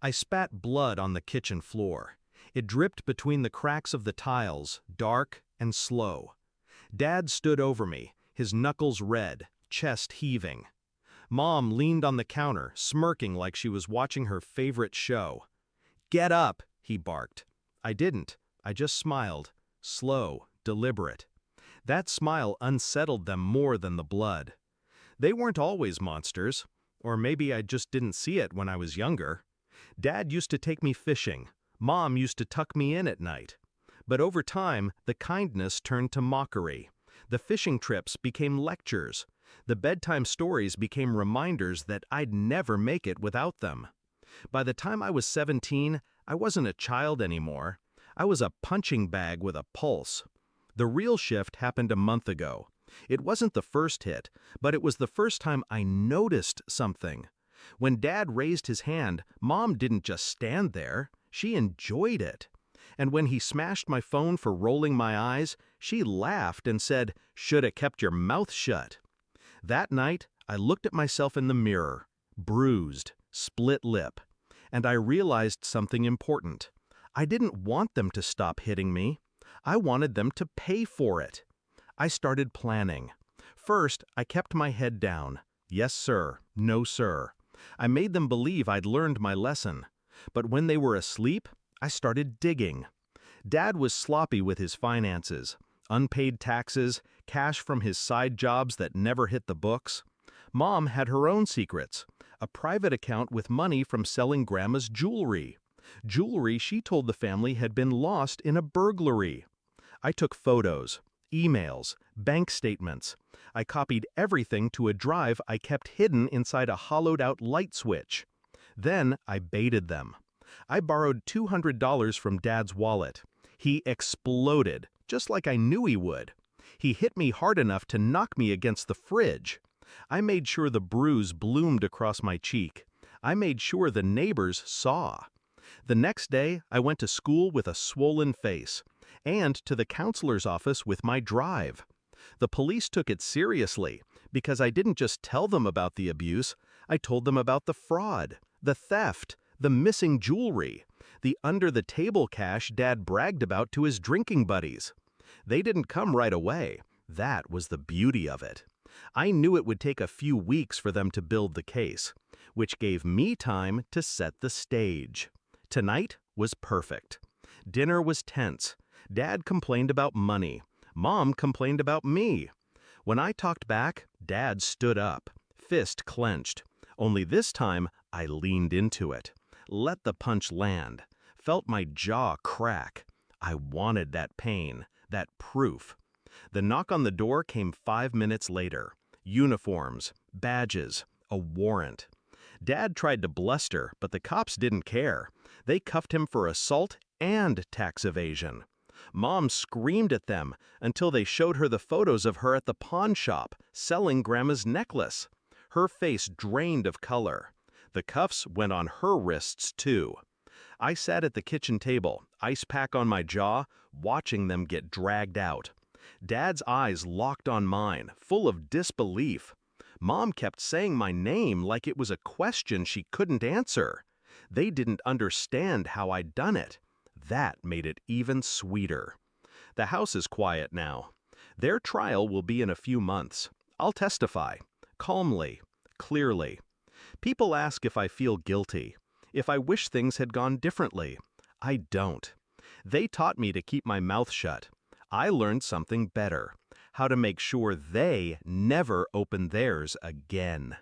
I spat blood on the kitchen floor. It dripped between the cracks of the tiles, dark and slow. Dad stood over me, his knuckles red, chest heaving. Mom leaned on the counter, smirking like she was watching her favorite show. "Get up," he barked. I didn't. I just smiled. Slow, deliberate. That smile unsettled them more than the blood. They weren't always monsters. Or maybe I just didn't see it when I was younger. Dad used to take me fishing. Mom used to tuck me in at night. But over time, the kindness turned to mockery. The fishing trips became lectures. The bedtime stories became reminders that I'd never make it without them. By the time I was 17, I wasn't a child anymore. I was a punching bag with a pulse. The real shift happened a month ago. It wasn't the first hit, but it was the first time I noticed something. When Dad raised his hand, Mom didn't just stand there, she enjoyed it. And when he smashed my phone for rolling my eyes, she laughed and said, "Shoulda kept your mouth shut." That night, I looked at myself in the mirror, bruised, split lip, and I realized something important. I didn't want them to stop hitting me. I wanted them to pay for it. I started planning. First, I kept my head down. Yes, sir. No, sir. I made them believe I'd learned my lesson. But when they were asleep, I started digging. Dad was sloppy with his finances. Unpaid taxes, cash from his side jobs that never hit the books. Mom had her own secrets. A private account with money from selling Grandma's jewelry. Jewelry she told the family had been lost in a burglary. I took photos, emails, bank statements. I copied everything to a drive I kept hidden inside a hollowed-out light switch. Then I baited them. I borrowed $200 from Dad's wallet. He exploded, just like I knew he would. He hit me hard enough to knock me against the fridge. I made sure the bruise bloomed across my cheek. I made sure the neighbors saw. The next day, I went to school with a swollen face, and to the counselor's office with my drive. The police took it seriously, because I didn't just tell them about the abuse, I told them about the fraud, the theft, the missing jewelry, the under-the-table cash Dad bragged about to his drinking buddies. They didn't come right away. That was the beauty of it. I knew it would take a few weeks for them to build the case, which gave me time to set the stage. Tonight was perfect. Dinner was tense. Dad complained about money. Mom complained about me. When I talked back, Dad stood up, fist clenched. Only this time, I leaned into it. Let the punch land. Felt my jaw crack. I wanted that pain, that proof. The knock on the door came 5 minutes later. Uniforms, badges, a warrant. Dad tried to bluster, but the cops didn't care. They cuffed him for assault and tax evasion. Mom screamed at them until they showed her the photos of her at the pawn shop selling Grandma's necklace. Her face drained of color. The cuffs went on her wrists, too. I sat at the kitchen table, ice pack on my jaw, watching them get dragged out. Dad's eyes locked on mine, full of disbelief. Mom kept saying my name like it was a question she couldn't answer. They didn't understand how I'd done it. That made it even sweeter. The house is quiet now. Their trial will be in a few months. I'll testify, calmly, clearly. People ask if I feel guilty, if I wish things had gone differently. I don't. They taught me to keep my mouth shut. I learned something better, how to make sure they never open theirs again.